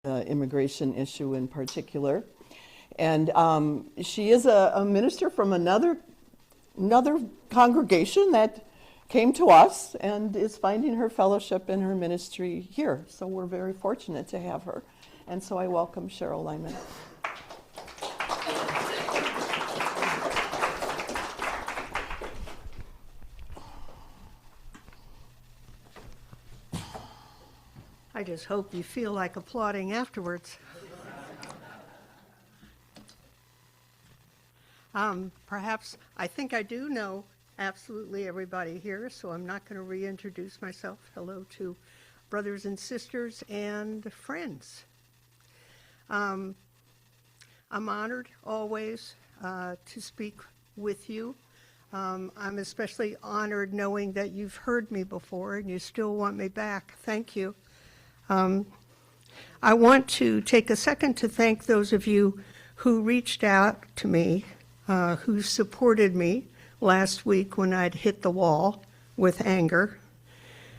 the immigration issue in particular. And she is a minister from another congregation that came to us and is finding her fellowship and her ministry here. So we're very fortunate to have her. And so I welcome Sheryle Lyman. I just hope you feel like applauding afterwards. Perhaps, I think I do know absolutely everybody here, so I'm not going to reintroduce myself. Hello to brothers and sisters and friends. I'm honored always to speak with you. I'm especially honored knowing that you've heard me before and you still want me back. Thank you. I want to take a second to thank those of you who reached out to me, who supported me last week when I'd hit the wall with anger.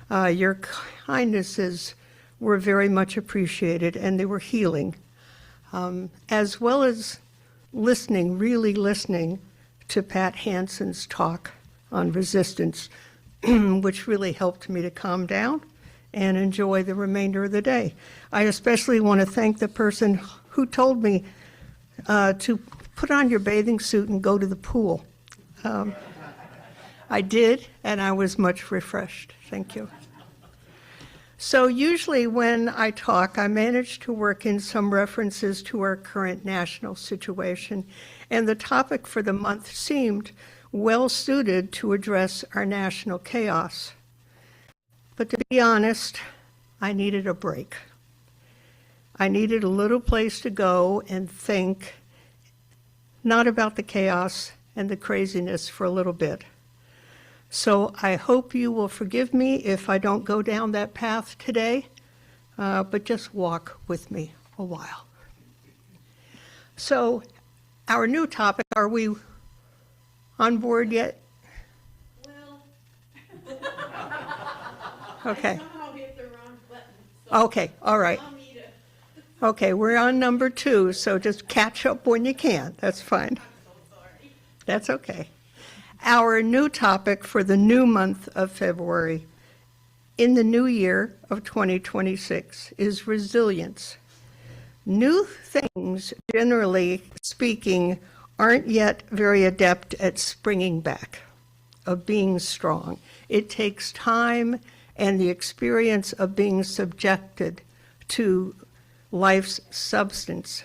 Your kindnesses were very much appreciated, and they were healing, as well as listening, really listening to Pat Hansen's talk on resistance, which really helped me to calm down and enjoy the remainder of the day. I especially want to thank the person who told me to put on your bathing suit and go to the pool. I did, and I was much refreshed. Thank you. So usually when I talk, I manage to work in some references to our current national situation, and the topic for the month seemed well suited to address our national chaos. But to be honest, I needed a break. I needed a little place to go and think, not about the chaos and the craziness for a little bit. So I hope you will forgive me if I don't go down that path today, but just walk with me a while. So our new topic, are we on board yet? Well, Okay. I somehow hit the wrong button. So Okay, all right. allow me to, Okay, we're on number 2, so just catch up when you can. That's fine. I'm so sorry. That's okay. Our new topic for the new month of February in the new year of 2026 is resilience. New things, generally speaking, aren't yet very adept at springing back, of being strong. It takes time and the experience of being subjected to life's substance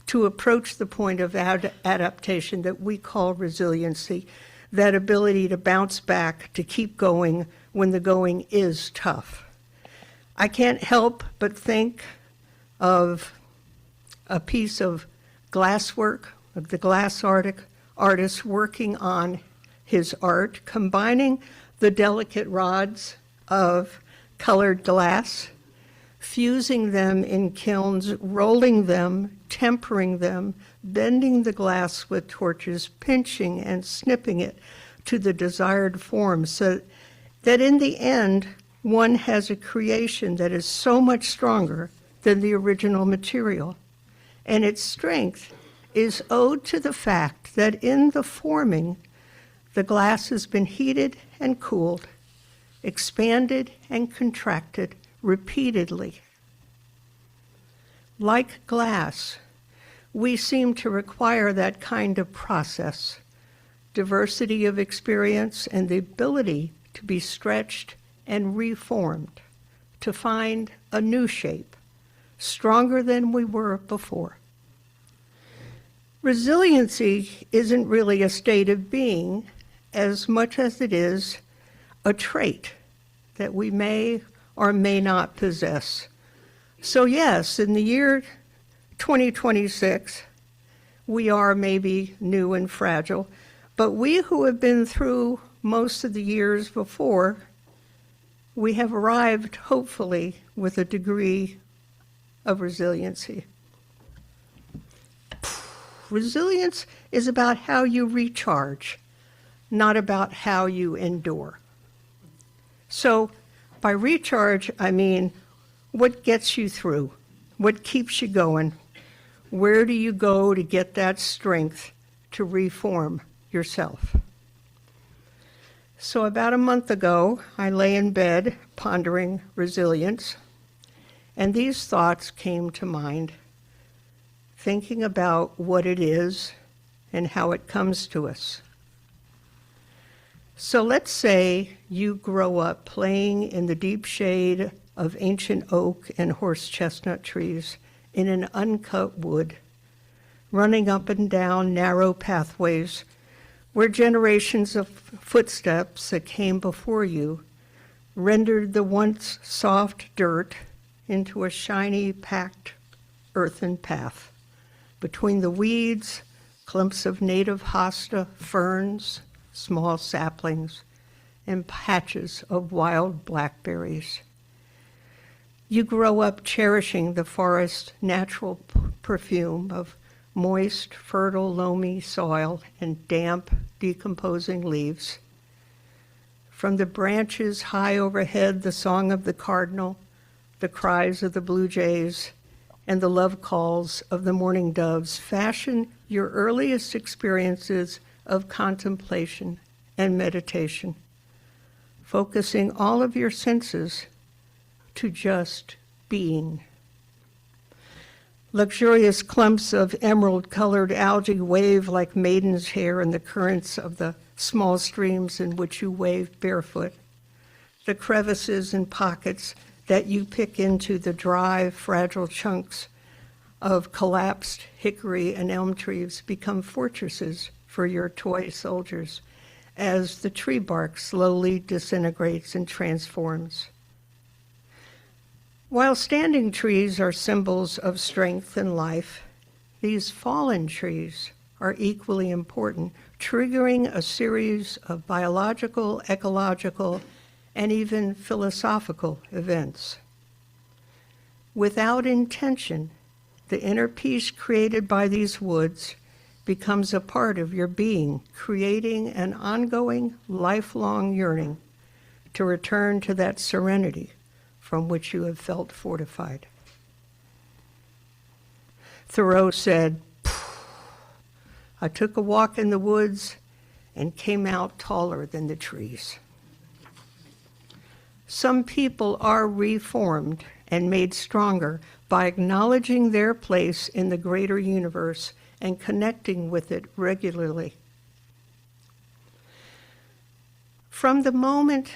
to approach the point of adaptation that we call resiliency, that ability to bounce back, to keep going when the going is tough. I can't help but think of a piece of glasswork, of the glass artist working on his art, combining the delicate rods of colored glass, fusing them in kilns, rolling them, tempering them, bending the glass with torches, pinching and snipping it to the desired form, so that in the end, one has a creation that is so much stronger than the original material. And its strength is owed to the fact that in the forming, the glass has been heated and cooled, expanded and contracted repeatedly. Like glass, we seem to require that kind of process, diversity of experience and the ability to be stretched and reformed, to find a new shape, stronger than we were before. Resiliency isn't really a state of being as much as it is a trait that we may or may not possess. So yes, in the year 2026, we are maybe new and fragile, but we who have been through most of the years before, we have arrived, hopefully, with a degree of resiliency. Resilience is about how you recharge, not about how you endure. So by recharge, I mean what gets you through, What keeps you going? Where do you go to get that strength to reform yourself? So about a month ago, I lay in bed pondering resilience, and these thoughts came to mind, thinking about what it is and how it comes to us. So let's say you grow up playing in the deep shade of ancient oak and horse chestnut trees in an uncut wood, running up and down narrow pathways where generations of footsteps that came before you rendered the once soft dirt into a shiny, packed earthen path between the weeds, clumps of native hosta, ferns, small saplings, and patches of wild blackberries. You grow up cherishing the forest's natural perfume of moist, fertile, loamy soil and damp, decomposing leaves. From the branches high overhead, the song of the cardinal, the cries of the blue jays, and the love calls of the mourning doves fashion your earliest experiences of contemplation and meditation, focusing all of your senses to just being. Luxurious clumps of emerald-colored algae wave like maiden's hair in the currents of the small streams in which you wave barefoot. The crevices and pockets that you pick into the dry, fragile chunks of collapsed hickory and elm trees become fortresses for your toy soldiers as the tree bark slowly disintegrates and transforms. While standing trees are symbols of strength and life, these fallen trees are equally important, triggering a series of biological, ecological, and even philosophical events. Without intention, the inner peace created by these woods becomes a part of your being, creating an ongoing, lifelong yearning to return to that serenity from which you have felt fortified. Thoreau said, "I took a walk in the woods and came out taller than the trees." Some people are reformed and made stronger by acknowledging their place in the greater universe and connecting with it regularly. From the moment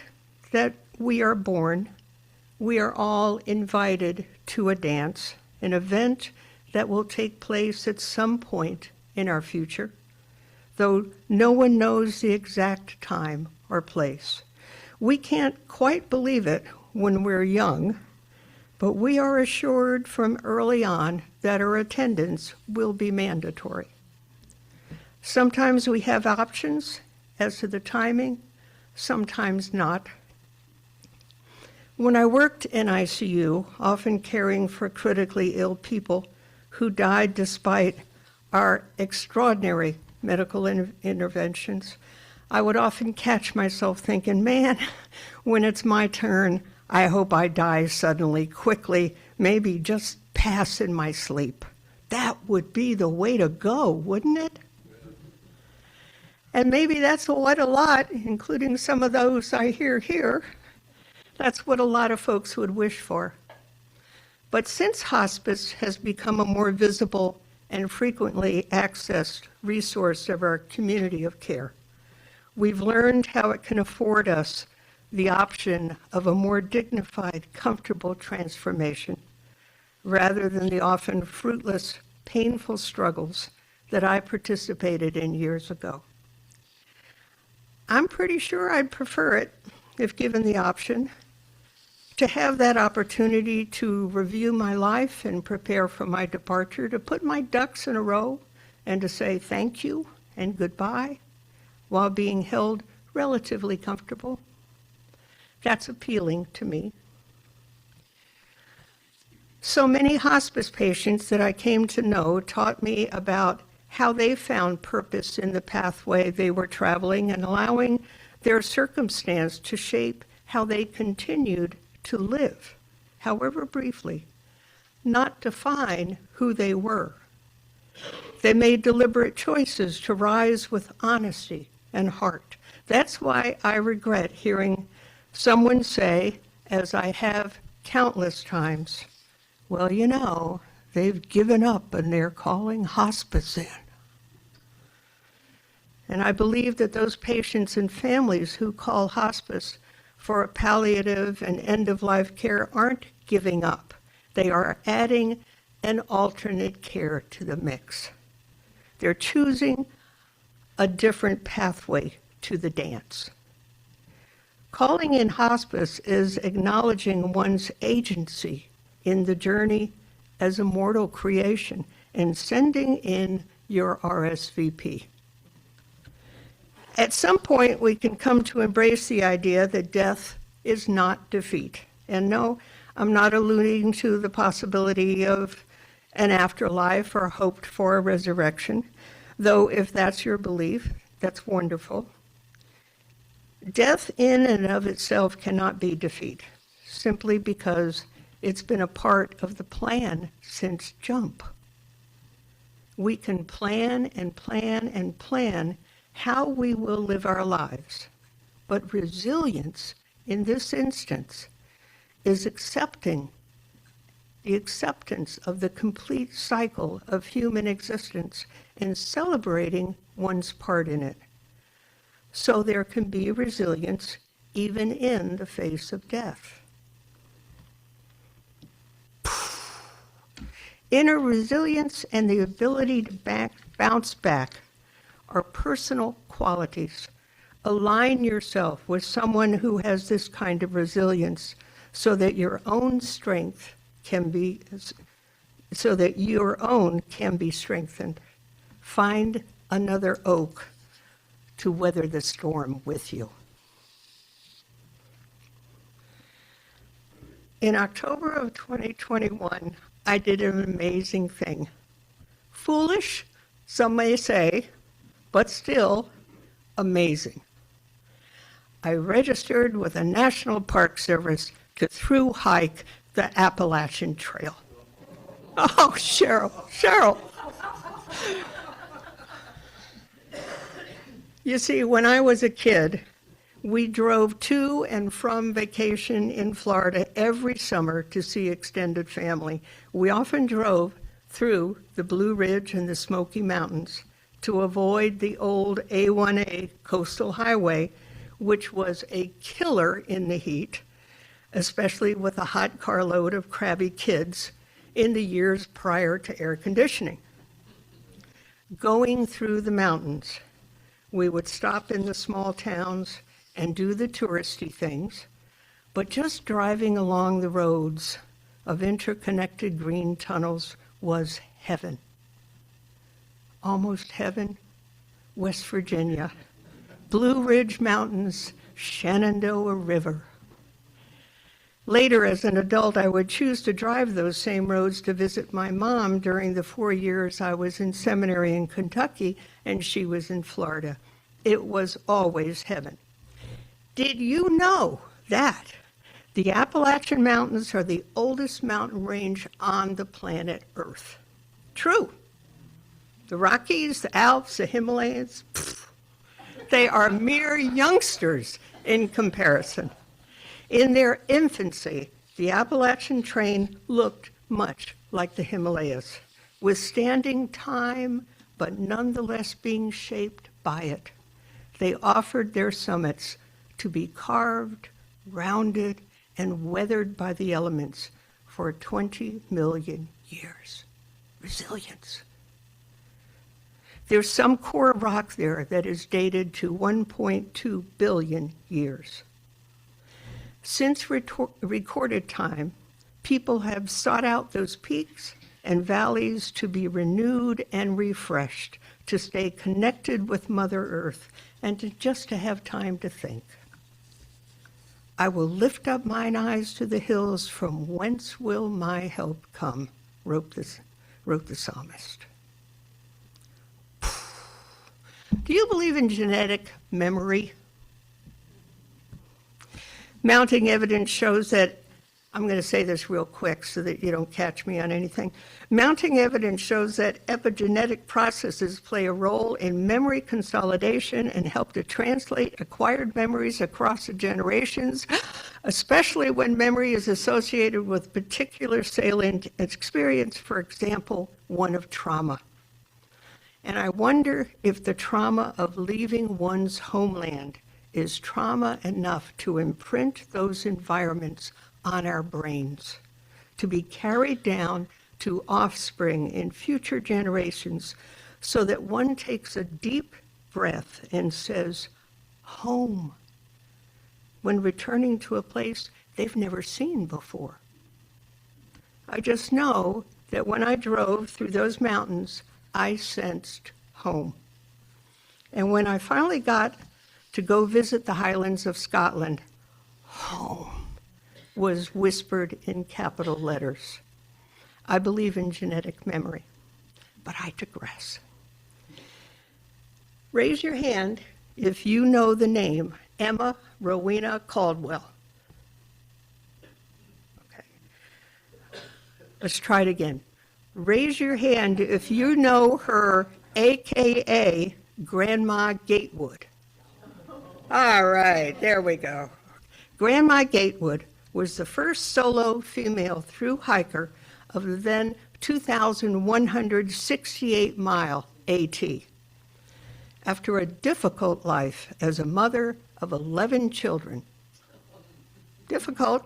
that we are born, we are all invited to a dance, an event that will take place at some point in our future, though no one knows the exact time or place. We can't quite believe it when we're young, but we are assured from early on that our attendance will be mandatory. Sometimes we have options as to the timing, sometimes not. When I worked in ICU, often caring for critically ill people who died despite our extraordinary medical interventions, I would often catch myself thinking, man, when it's my turn, I hope I die suddenly, quickly, maybe just pass in my sleep. That would be the way to go, wouldn't it? And maybe that's what a lot, including some of those I hear here, that's what a lot of folks would wish for. But since hospice has become a more visible and frequently accessed resource of our community of care, we've learned how it can afford us the option of a more dignified, comfortable transformation, rather than the often fruitless, painful struggles that I participated in years ago. I'm pretty sure I'd prefer it, if given the option, to have that opportunity to review my life and prepare for my departure, to put my ducks in a row and to say thank you and goodbye while being held relatively comfortable. That's appealing to me. So many hospice patients that I came to know taught me about how they found purpose in the pathway they were traveling and allowing their circumstance to shape how they continued to live, however briefly, not define who they were. They made deliberate choices to rise with honesty and heart. That's why I regret hearing someone say, as I have countless times, well, you know, they've given up and they're calling hospice in. And I believe that those patients and families who call hospice for a palliative and end-of-life care aren't giving up. They are adding an alternate care to the mix. They're choosing a different pathway to the dance. Calling in hospice is acknowledging one's agency in the journey as a mortal creation and sending in your RSVP. At some point, we can come to embrace the idea that death is not defeat. And no, I'm not alluding to the possibility of an afterlife or hoped for a resurrection, though if that's your belief, that's wonderful. Death in and of itself cannot be defeat, simply because it's been a part of the plan since jump. We can plan and plan and plan how we will live our lives, but resilience in this instance is accepting the acceptance of the complete cycle of human existence and celebrating one's part in it. So there can be resilience even in the face of death. Inner resilience and the ability to bounce back are personal qualities. Align yourself with someone who has this kind of resilience so that your own strength can be strengthened. Find another oak to weather the storm with you. In October of 2021, I did an amazing thing. Foolish, some may say, but still amazing. I registered with the National Park Service to through hike the Appalachian Trail. Oh, Sheryle. You see, when I was a kid, we drove to and from vacation in Florida every summer to see extended family. We often drove through the Blue Ridge and the Smoky Mountains to avoid the old A1A coastal highway, which was a killer in the heat, especially with a hot carload of crabby kids in the years prior to air conditioning. Going through the mountains, we would stop in the small towns and do the touristy things, but just driving along the roads of interconnected green tunnels was heaven. Almost heaven, West Virginia, Blue Ridge Mountains, Shenandoah River. Later, as an adult, I would choose to drive those same roads to visit my mom during the 4 years I was in seminary in Kentucky and she was in Florida. It was always heaven. Did you know that the Appalachian Mountains are the oldest mountain range on the planet Earth? True. The Rockies, the Alps, the Himalayas, they are mere youngsters in comparison. In their infancy, the Appalachian train looked much like the Himalayas, withstanding time, but nonetheless being shaped by it. They offered their summits to be carved, rounded, and weathered by the elements for 20 million years. Resilience. There's some core rock there that is dated to 1.2 billion years. Since recorded time, people have sought out those peaks and valleys to be renewed and refreshed, to stay connected with Mother Earth, and to have time to think. I will lift up mine eyes to the hills, from whence will my help come, wrote the psalmist. Do you believe in genetic memory? Mounting evidence shows that I'm going to say this real quick so that you don't catch me on anything. Mounting evidence shows that epigenetic processes play a role in memory consolidation and help to translate acquired memories across the generations, especially when memory is associated with particular salient experience, for example, one of trauma. And I wonder if the trauma of leaving one's homeland is trauma enough to imprint those environments on our brains, to be carried down to offspring in future generations, so that one takes a deep breath and says, home, when returning to a place they've never seen before. I just know that when I drove through those mountains, I sensed home. And when I finally got to go visit the Highlands of Scotland, home was whispered in capital letters. I believe in genetic memory, but I digress. Raise your hand if you know the name Emma Rowena Caldwell. Okay. Let's try it again. Raise your hand if you know her, AKA Grandma Gatewood. All right, there we go. Grandma Gatewood was the first solo female through hiker of the then 2,168-mile AT. After a difficult life as a mother of 11 children, difficult,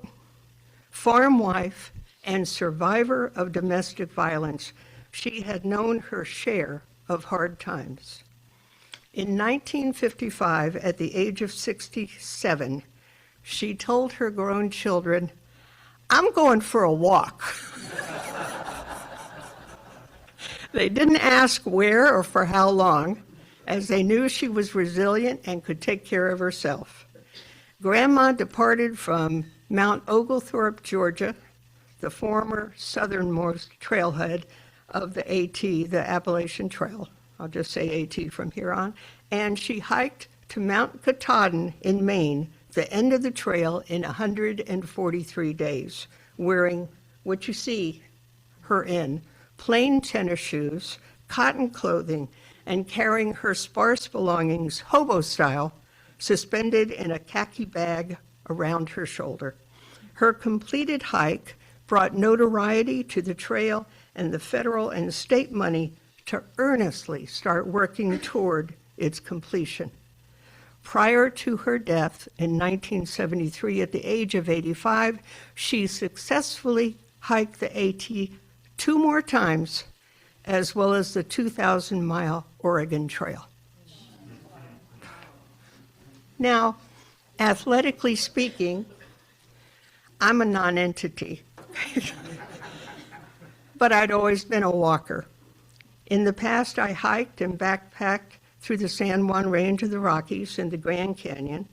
farm wife, and survivor of domestic violence, she had known her share of hard times. In 1955, at the age of 67, she told her grown children, "I'm going for a walk." They didn't ask where or for how long, as they knew she was resilient and could take care of herself. Grandma departed from Mount Oglethorpe, Georgia, the former southernmost trailhead of the AT, the Appalachian Trail. I'll just say AT from here on. And she hiked to Mount Katahdin in Maine, the end of the trail, in 143 days, wearing what you see her in, plain tennis shoes, cotton clothing, and carrying her sparse belongings, hobo style, suspended in a khaki bag around her shoulder. Her completed hike brought notoriety to the trail and the federal and state money to earnestly start working toward its completion. Prior to her death in 1973 at the age of 85, she successfully hiked the AT 2 more times, as well as the 2,000-mile Oregon Trail. Now, athletically speaking, I'm a non-entity, but I'd always been a walker. In the past, I hiked and backpacked through the San Juan Range of the Rockies and the Grand Canyon.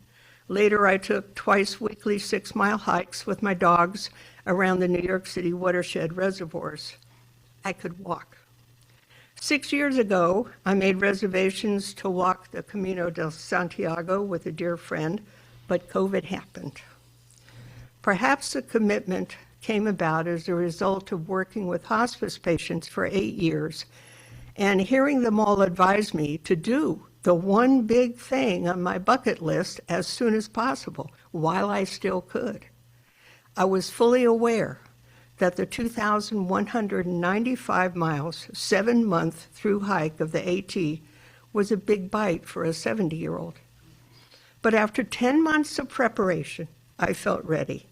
Later, I took twice-weekly 6-mile hikes with my dogs around the New York City watershed reservoirs. I could walk. 6 years ago, I made reservations to walk the Camino de Santiago with a dear friend, but COVID happened. Perhaps the commitment came about as a result of working with hospice patients for 8 years and hearing them all advise me to do the one big thing on my bucket list as soon as possible, while I still could. I was fully aware that the 2,195 miles, 7-month through hike of the AT was a big bite for a 70-year-old. But after 10 months of preparation, I felt ready.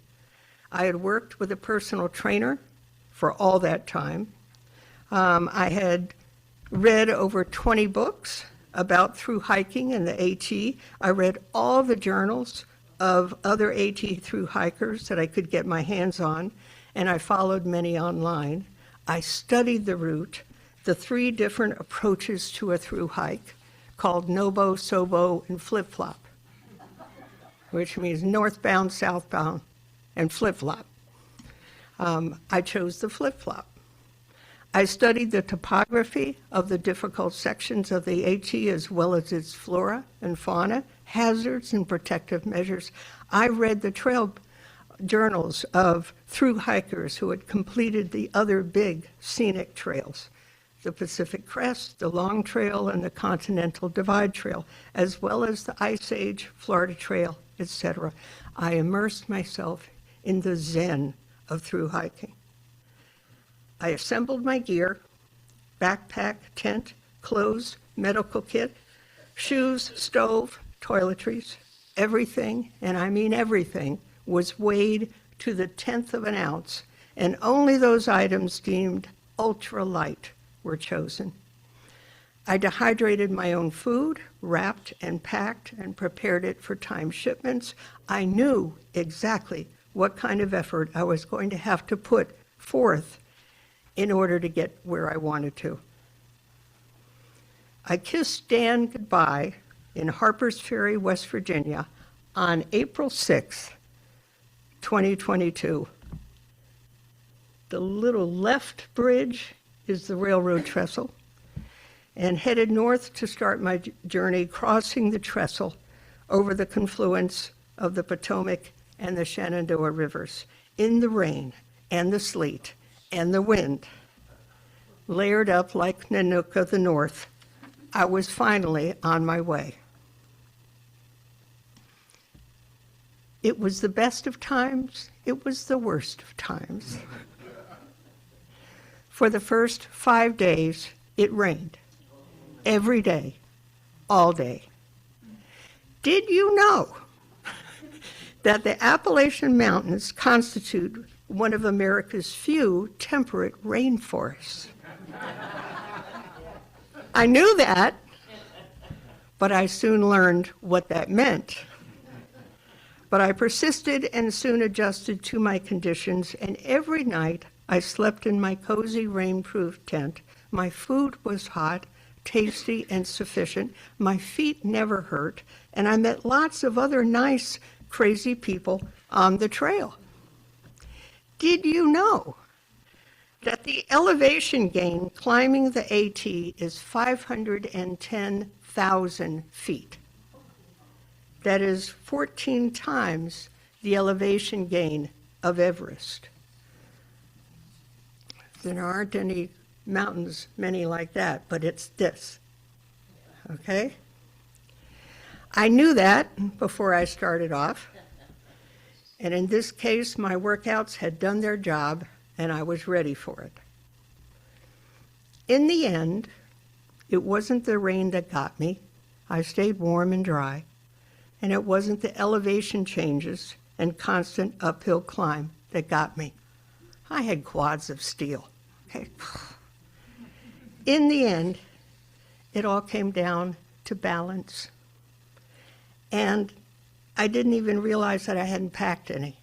I had worked with a personal trainer for all that time. I had read over 20 books about through hiking and the AT. I read all the journals of other AT through hikers that I could get my hands on, and I followed many online. I studied the route, the 3 different approaches to a through hike, called Nobo, Sobo, and Flip-Flop, which means northbound, southbound, and flip-flop. I chose the flip-flop. I studied the topography of the difficult sections of the AT, as well as its flora and fauna, hazards and protective measures. I read the trail journals of through hikers who had completed the other big scenic trails, the Pacific Crest, the Long Trail, and the Continental Divide Trail, as well as the Ice Age, Florida Trail, etc. I immersed myself in the zen of through hiking. I assembled my gear, backpack, tent, clothes, medical kit, shoes, stove, toiletries, everything, and I mean everything, was weighed to the 1/10 of an ounce, and only those items deemed ultra-light were chosen. I dehydrated my own food, wrapped and packed and prepared it for timed shipments. I knew exactly what kind of effort I was going to have to put forth in order to get where I wanted to. I kissed Dan goodbye in Harpers Ferry, West Virginia on April 6th, 2022. The little left bridge is the railroad trestle, and headed north to start my journey crossing the trestle over the confluence of the Potomac and the Shenandoah rivers in the rain and the sleet and the wind. Layered up like Nanook of the North, I was finally on my way. It was the best of times, it was the worst of times. For the first 5 days, it rained. Every day, all day. Did you know that the Appalachian Mountains constitute one of America's few temperate rainforests? I knew that, but I soon learned what that meant. But I persisted and soon adjusted to my conditions, and every night I slept in my cozy rain-proof tent. My food was hot, tasty, and sufficient. My feet never hurt, and I met lots of other nice, crazy people on the trail. Did you know that the elevation gain climbing the AT is 510,000 feet? That is 14 times the elevation gain of Everest. There aren't any mountains many like that, but it's this, okay? I knew that before I started off, and in this case, my workouts had done their job, and I was ready for it. In the end, it wasn't the rain that got me. I stayed warm and dry, and it wasn't the elevation changes and constant uphill climb that got me. I had quads of steel, okay? In the end, it all came down to balance. And I didn't even realize that I hadn't packed any.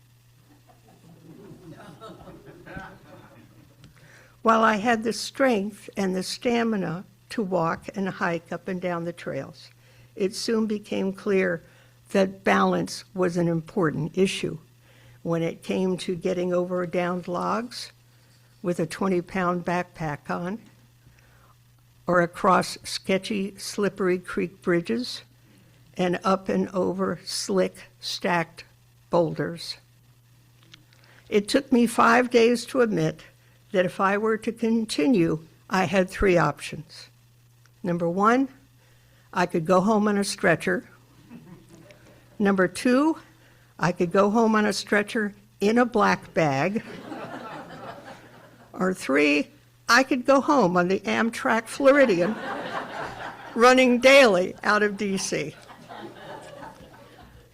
While I had the strength and the stamina to walk and hike up and down the trails, it soon became clear that balance was an important issue when it came to getting over downed logs with a 20-pound backpack on, or across sketchy, slippery creek bridges, and up and over slick, stacked boulders. It took me 5 days to admit that if I were to continue, I had 3 options. Number 1, I could go home on a stretcher. Number 2, I could go home on a stretcher in a black bag. Or 3, I could go home on the Amtrak Floridian, running daily out of DC.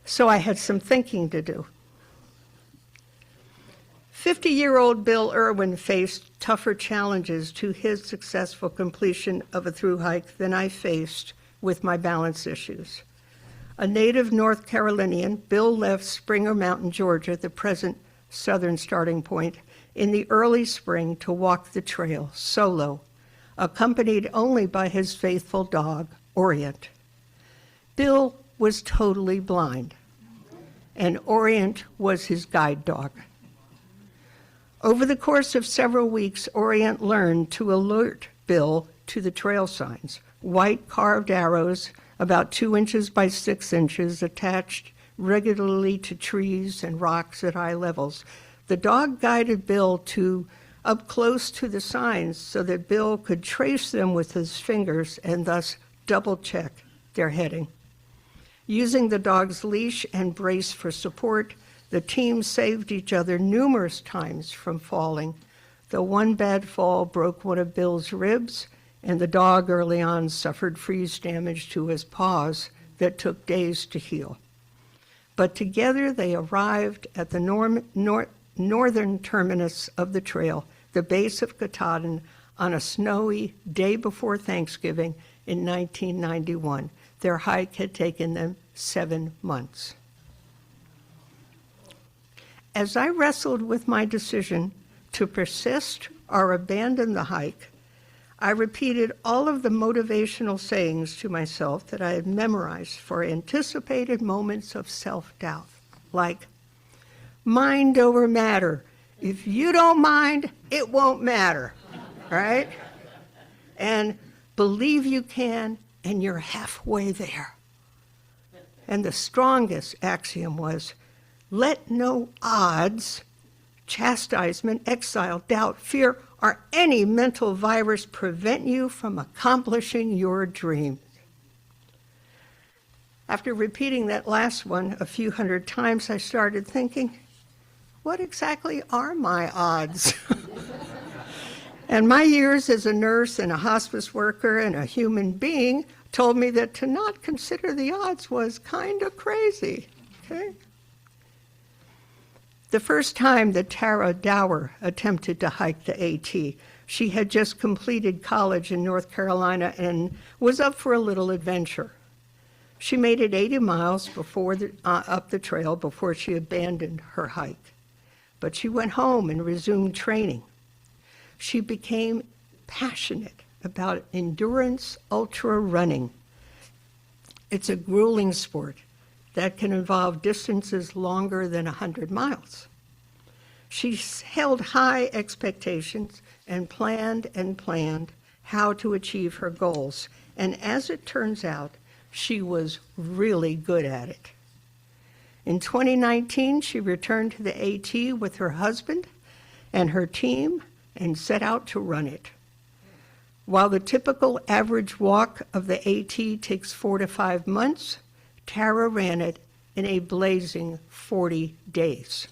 So I had some thinking to do. 50-year-old Bill Irwin faced tougher challenges to his successful completion of a through hike than I faced with my balance issues. A native North Carolinian, Bill left Springer Mountain, Georgia, the present southern starting point, in the early spring to walk the trail solo, accompanied only by his faithful dog, Orient. Bill was totally blind, and Orient was his guide dog. Over the course of several weeks, Orient learned to alert Bill to the trail signs, white carved arrows about 2 inches by 6 inches attached regularly to trees and rocks at eye levels. The dog guided Bill up close to the signs so that Bill could trace them with his fingers and thus double-check their heading. Using the dog's leash and brace for support, the team saved each other numerous times from falling, though one bad fall broke one of Bill's ribs, and the dog early on suffered freeze damage to his paws that took days to heal. But together they arrived at the northern terminus of the trail, the base of Katahdin, on a snowy day before Thanksgiving in 1991. Their hike had taken them 7 months. As I wrestled with my decision to persist or abandon the hike, I repeated all of the motivational sayings to myself that I had memorized for anticipated moments of self-doubt, like, mind over matter. If you don't mind, it won't matter, right? And believe you can, and you're halfway there. And the strongest axiom was, let no odds, chastisement, exile, doubt, fear, or any mental virus prevent you from accomplishing your dream. After repeating that last one a few hundred times, I started thinking, what exactly are my odds? And my years as a nurse and a hospice worker and a human being told me that to not consider the odds was kind of crazy, okay? The first time that Tara Dower attempted to hike the AT, she had just completed college in North Carolina and was up for a little adventure. She made it 80 miles up the trail before she abandoned her hike. But she went home and resumed training. She became passionate about endurance ultra running. It's a grueling sport that can involve distances longer than 100 miles. She held high expectations and planned how to achieve her goals. And as it turns out, she was really good at it. In 2019, she returned to the AT with her husband and her team and set out to run it. While the typical average walk of the AT takes 4 to 5 months, Tara ran it in a blazing 40 days,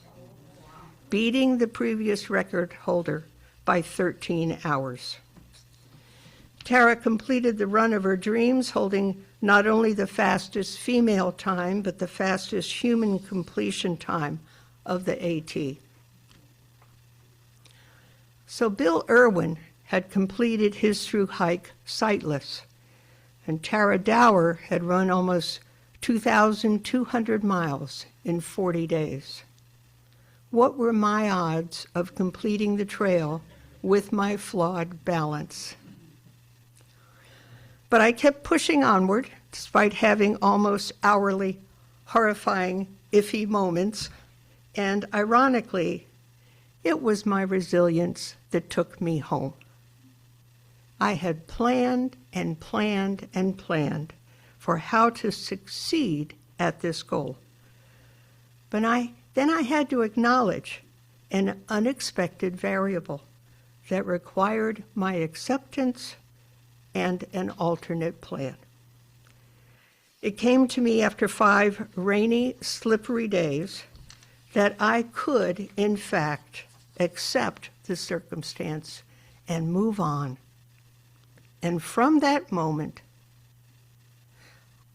beating the previous record holder by 13 hours. Tara completed the run of her dreams, holding not only the fastest female time, but the fastest human completion time of the AT. So Bill Irwin had completed his through hike sightless, and Tara Dower had run almost 2,200 miles in 40 days. What were my odds of completing the trail with my flawed balance? But I kept pushing onward, despite having almost hourly, horrifying, iffy moments, and ironically, it was my resilience that took me home. I had planned and planned and planned for how to succeed at this goal. But then I had to acknowledge an unexpected variable that required my acceptance and an alternate plan. It came to me after 5 rainy, slippery days that I could, in fact, accept the circumstance and move on. And from that moment,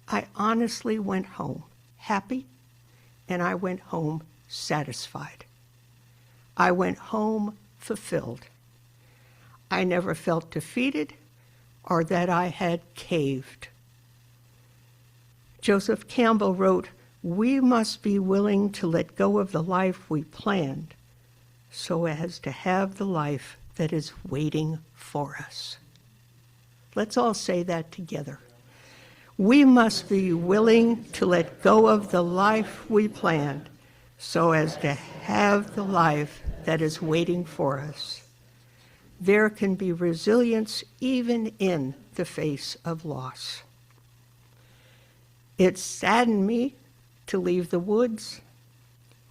I honestly went home happy, and I went home satisfied. I went home fulfilled. I never felt defeated or that I had caved. Joseph Campbell wrote, "We must be willing to let go of the life we planned so as to have the life that is waiting for us." Let's all say that together. We must be willing to let go of the life we planned so as to have the life that is waiting for us. There can be resilience even in the face of loss. It saddened me to leave the woods.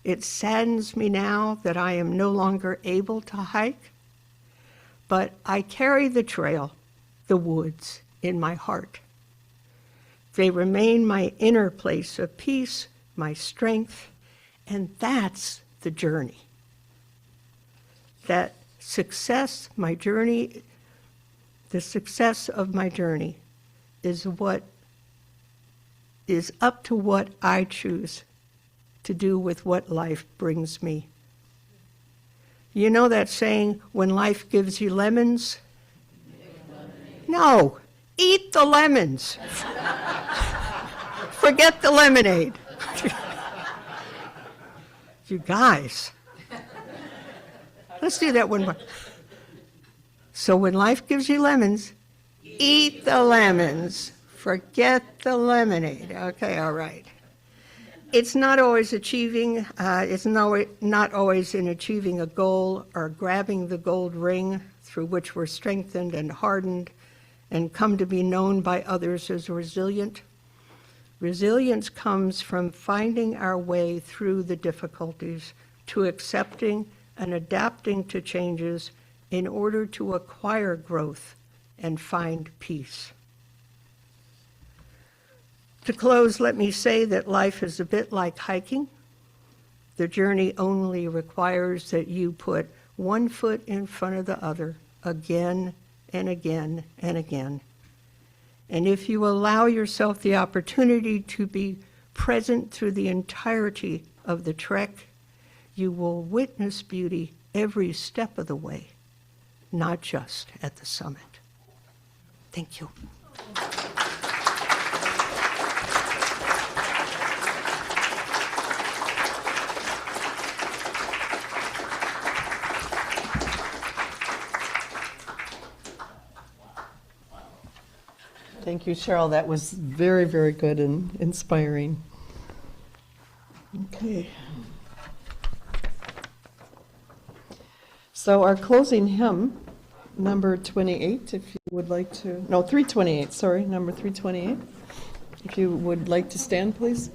It saddens me now that I am no longer able to hike, but I carry the trail, the woods, in my heart. They remain my inner place of peace, my strength, and that's the journey. That success, my journey, the success of my journey is up to what I choose to do with what life brings me. You know that saying, when life gives you lemons? No, eat the lemons. Forget the lemonade. You guys. Let's do that one more. So when life gives you lemons, eat the lemons. Forget the lemonade. Okay, all right. It's not always achieving, not always in achieving a goal or grabbing the gold ring through which we're strengthened and hardened and come to be known by others as resilient. Resilience comes from finding our way through the difficulties, to accepting and adapting to changes in order to acquire growth and find peace. To close, let me say that life is a bit like hiking. The journey only requires that you put one foot in front of the other again and again and again. And if you allow yourself the opportunity to be present through the entirety of the trek, you will witness beauty every step of the way, not just at the summit. Thank you. Thank you, Cheryl. That was very, very good and inspiring. Okay. So our closing hymn, number 28, if you would like to, no, 328, sorry, number 328. If you would like to stand, please.